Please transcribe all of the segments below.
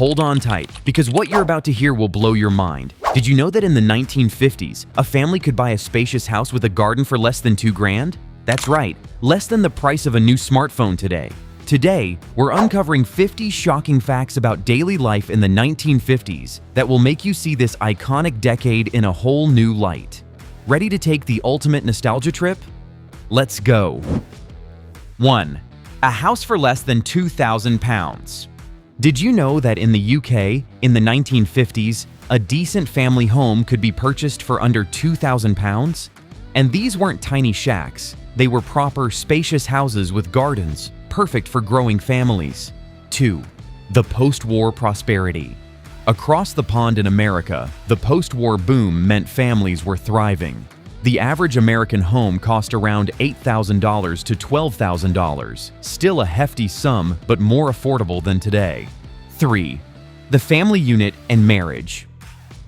Hold on tight, because what you're about to hear will blow your mind. Did you know that in the 1950s, a family could buy a spacious house with a garden for less than $2,000? That's right, less than the price of a new smartphone today. Today, we're uncovering 50 shocking facts about daily life in the 1950s that will make you see this iconic decade in a whole new light. Ready to take the ultimate nostalgia trip? Let's go. 1. A house for less than £2,000. Did you know that in the UK, in the 1950s, a decent family home could be purchased for under £2,000? And these weren't tiny shacks. They were proper, spacious houses with gardens, perfect for growing families. 2. The post-war prosperity. Across the pond in America, the post-war boom meant families were thriving. The average American home cost around $8,000 to $12,000, still a hefty sum but more affordable than today. 3. The family unit and marriage.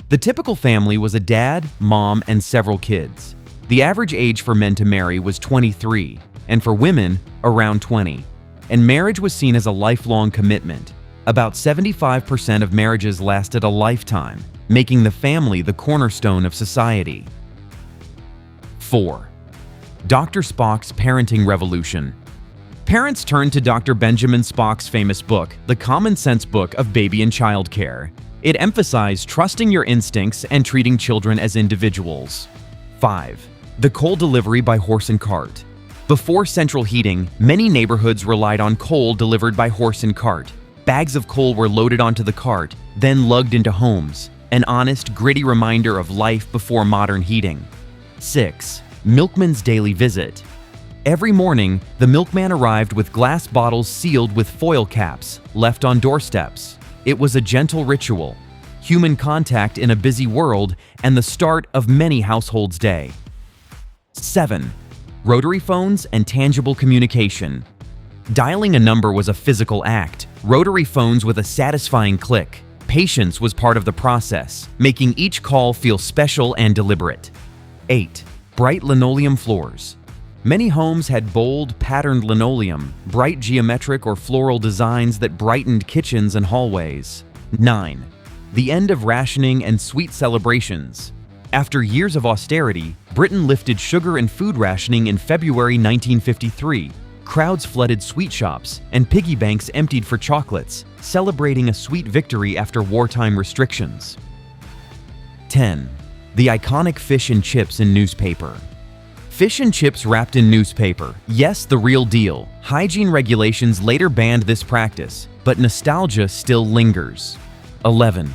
The typical family was a dad, mom, and several kids. The average age for men to marry was 23, and for women, around 20. And marriage was seen as a lifelong commitment. About 75% of marriages lasted a lifetime, making the family the cornerstone of society. 4. Dr. Spock's parenting revolution. Parents turned to Dr. Benjamin Spock's famous book, The Common Sense Book of Baby and Child Care. It emphasized trusting your instincts and treating children as individuals. 5. The coal delivery by horse and cart. Before central heating, many neighborhoods relied on coal delivered by horse and cart. Bags of coal were loaded onto the cart, then lugged into homes, an honest, gritty reminder of life before modern heating. 6. Milkman's daily visit. Every morning, the milkman arrived with glass bottles sealed with foil caps, left on doorsteps. It was a gentle ritual, human contact in a busy world, and the start of many households' day. 7. Rotary phones and tangible communication. Dialing a number was a physical act, rotary phones with a satisfying click. Patience was part of the process, making each call feel special and deliberate. 8. Bright linoleum floors. Many homes had bold, patterned linoleum, bright geometric or floral designs that brightened kitchens and hallways. 9. The end of rationing and sweet celebrations. After years of austerity, Britain lifted sugar and food rationing in February 1953. Crowds flooded sweet shops, and piggy banks emptied for chocolates, celebrating a sweet victory after wartime restrictions. 10. The iconic fish and chips in newspaper. Fish and chips wrapped in newspaper. Yes, the real deal. Hygiene regulations later banned this practice, but nostalgia still lingers. 11.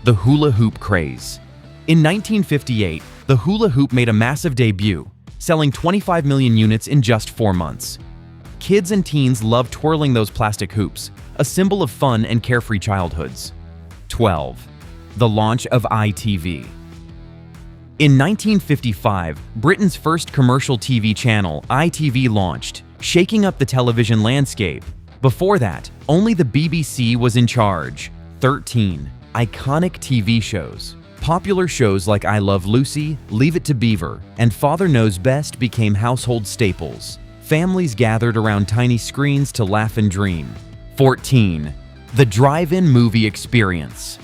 The hula hoop craze. In 1958, the hula hoop made a massive debut, selling 25 million units in just 4 months. Kids and teens loved twirling those plastic hoops, a symbol of fun and carefree childhoods. 12. The launch of ITV. In 1955, Britain's first commercial TV channel, ITV, launched, shaking up the television landscape. Before that, only the BBC was in charge. 13. Iconic TV shows. Popular shows like I Love Lucy, Leave It to Beaver, and Father Knows Best became household staples. Families gathered around tiny screens to laugh and dream. 14. The drive-in movie experience.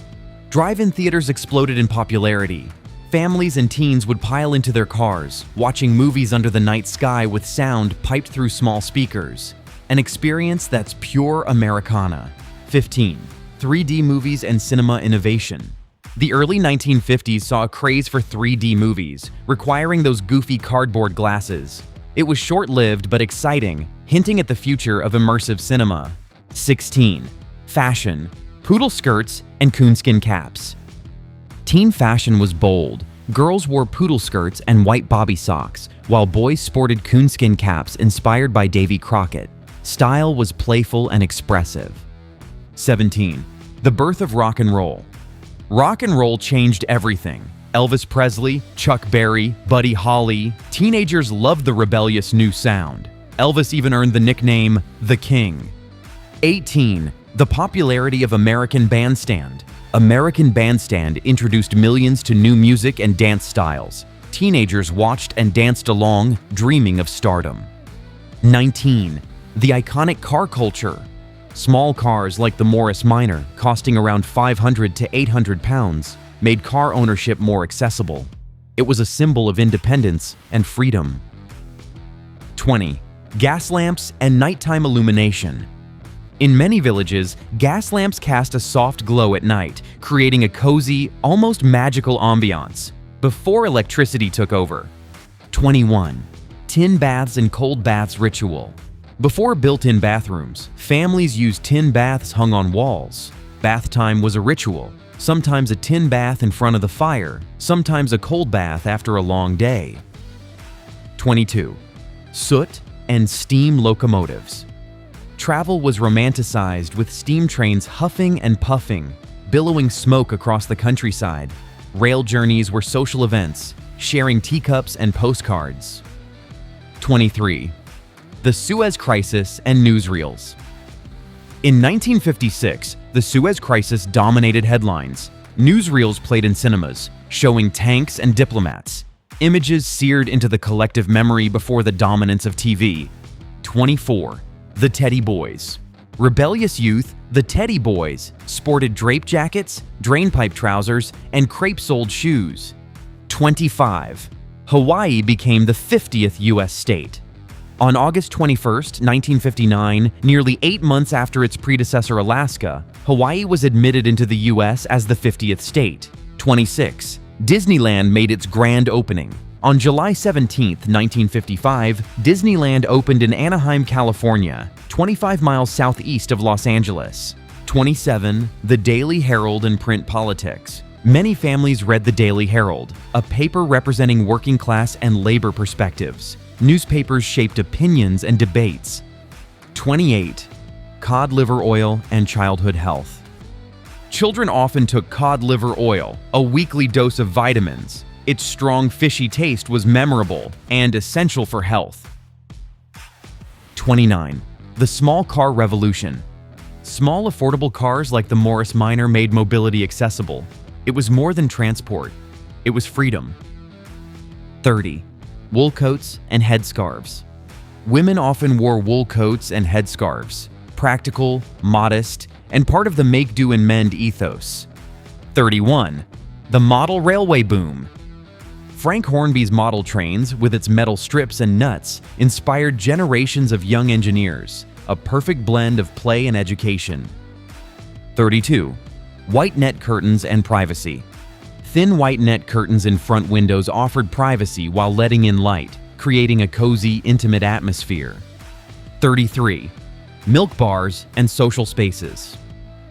Drive-in theaters exploded in popularity. Families and teens would pile into their cars, watching movies under the night sky with sound piped through small speakers. An experience that's pure Americana. 15. 3D movies and cinema innovation. The early 1950s saw a craze for 3D movies, requiring those goofy cardboard glasses. It was short-lived but exciting, hinting at the future of immersive cinema. 16. Fashion. Poodle skirts and coonskin caps. Teen fashion was bold. Girls wore poodle skirts and white bobby socks, while boys sported coonskin caps inspired by Davy Crockett. Style was playful and expressive. 17. The birth of rock and roll. Rock and roll changed everything. Elvis Presley, Chuck Berry, Buddy Holly. Teenagers loved the rebellious new sound. Elvis even earned the nickname The King. 18. The popularity of American Bandstand. American Bandstand introduced millions to new music and dance styles. Teenagers watched and danced along, dreaming of stardom. 19. The iconic car culture. Small cars like the Morris Minor, costing around 500 to 800 pounds, made car ownership more accessible. It was a symbol of independence and freedom. 20. Gas lamps and nighttime illumination. In many villages, gas lamps cast a soft glow at night, creating a cozy, almost magical ambiance, before electricity took over. 21. Tin baths and cold baths ritual. Before built-in bathrooms, families used tin baths hung on walls. Bath time was a ritual, sometimes a tin bath in front of the fire, sometimes a cold bath after a long day. 22. Soot and steam locomotives. Travel was romanticized with steam trains huffing and puffing, billowing smoke across the countryside. Rail journeys were social events, sharing teacups and postcards. 23. The Suez Crisis and newsreels. In 1956, the Suez Crisis dominated headlines. Newsreels played in cinemas, showing tanks and diplomats. Images seared into the collective memory before the dominance of TV. 24. The Teddy Boys. Rebellious youth, the Teddy Boys, sported drape jackets, drainpipe trousers, and crepe-soled shoes. 25. Hawaii became the 50th U.S. state. On August 21, 1959, nearly 8 months after its predecessor Alaska, Hawaii was admitted into the U.S. as the 50th state. 26. Disneyland made its grand opening. On July 17, 1955, Disneyland opened in Anaheim, California, 25 miles southeast of Los Angeles. 27. The Daily Herald and print politics. Many families read the Daily Herald, a paper representing working class and labor perspectives. Newspapers shaped opinions and debates. 28. Cod liver oil and childhood health. Children often took cod liver oil, a weekly dose of vitamins. Its strong, fishy taste was memorable and essential for health. 29. The small car revolution. Small, affordable cars like the Morris Minor made mobility accessible. It was more than transport. It was freedom. 30. Wool coats and headscarves. Women often wore wool coats and headscarves, practical, modest, and part of the make do and mend ethos. 31. The model railway boom. Frank Hornby's model trains, with its metal strips and nuts, inspired generations of young engineers, a perfect blend of play and education. 32. White net curtains and privacy. Thin white net curtains in front windows offered privacy while letting in light, creating a cozy, intimate atmosphere. 33. Milk bars and social spaces.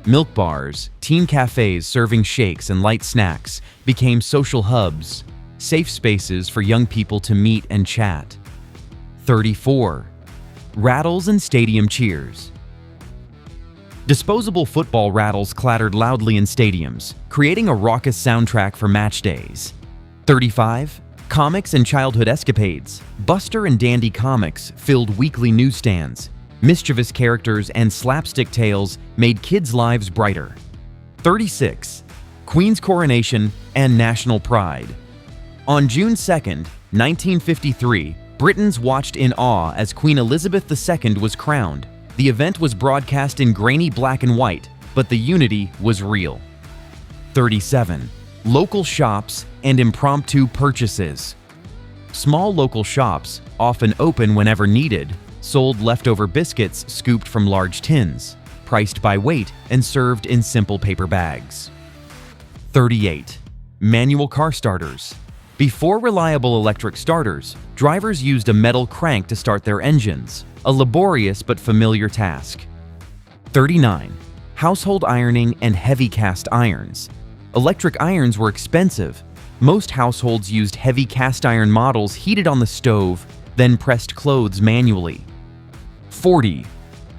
Milk bars, teen cafes serving shakes and light snacks, became social hubs, safe spaces for young people to meet and chat. 34. Rattles and stadium cheers. Disposable football rattles clattered loudly in stadiums, creating a raucous soundtrack for match days. 35. Comics and childhood escapades. Buster and Dandy comics filled weekly newsstands. Mischievous characters and slapstick tales made kids' lives brighter. 36. Queen's coronation and national pride. On June 2, 1953, Britons watched in awe as Queen Elizabeth II was crowned. The event was broadcast in grainy black and white, but the unity was real. 37. Local shops and impromptu purchases. Small local shops, often open whenever needed, sold leftover biscuits scooped from large tins, priced by weight and served in simple paper bags. 38. Manual car starters. Before reliable electric starters, drivers used a metal crank to start their engines, a laborious but familiar task. 39. Household ironing and heavy cast irons. Electric irons were expensive. Most households used heavy cast iron models heated on the stove, then pressed clothes manually. 40.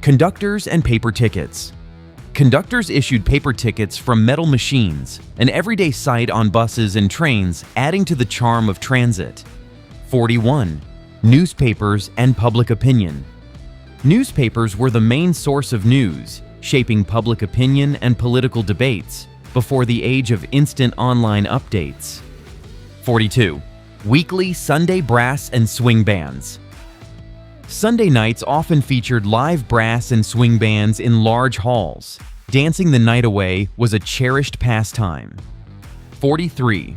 Conductors and paper tickets. Conductors issued paper tickets from metal machines, an everyday sight on buses and trains, adding to the charm of transit. 41. Newspapers and public opinion. Newspapers were the main source of news, shaping public opinion and political debates before the age of instant online updates. 42. Weekly Sunday brass and swing bands. Sunday nights often featured live brass and swing bands in large halls. Dancing the night away was a cherished pastime. 43.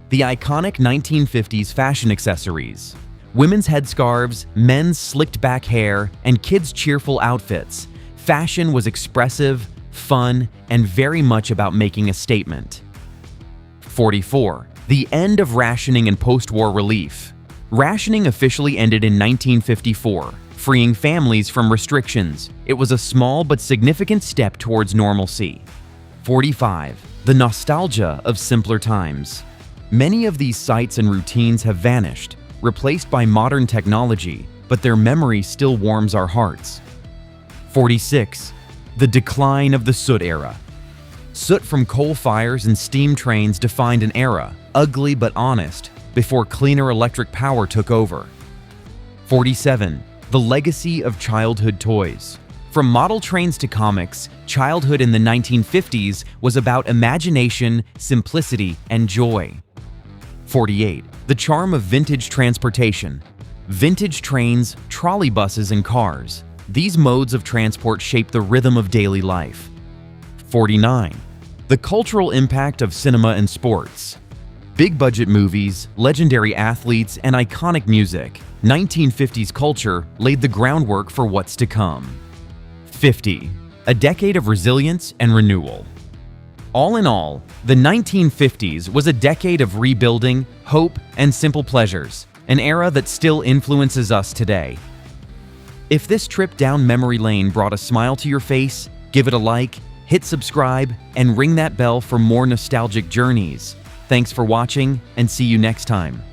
The iconic 1950s fashion accessories. Women's headscarves, men's slicked back hair, and kids' cheerful outfits. Fashion was expressive, fun, and very much about making a statement. 44. The end of rationing and post-war relief. Rationing officially ended in 1954, freeing families from restrictions. It was a small but significant step towards normalcy. 45. The nostalgia of simpler times. Many of these sights and routines have vanished, replaced by modern technology, but their memory still warms our hearts. 46. The decline of the soot era. Soot from coal fires and steam trains defined an era, ugly but honest, before cleaner electric power took over. 47. The legacy of childhood toys. From model trains to comics, childhood in the 1950s was about imagination, simplicity, and joy. 48. The charm of vintage transportation. Vintage trains, trolley buses, and cars. These modes of transport shape the rhythm of daily life. 49. The cultural impact of cinema and sports. Big-budget movies, legendary athletes, and iconic music. 1950s culture laid the groundwork for what's to come. 50. A decade of resilience and renewal. All in all, the 1950s was a decade of rebuilding, hope, and simple pleasures, an era that still influences us today. If this trip down memory lane brought a smile to your face, give it a like, hit subscribe, and ring that bell for more nostalgic journeys. Thanks for watching, and see you next time.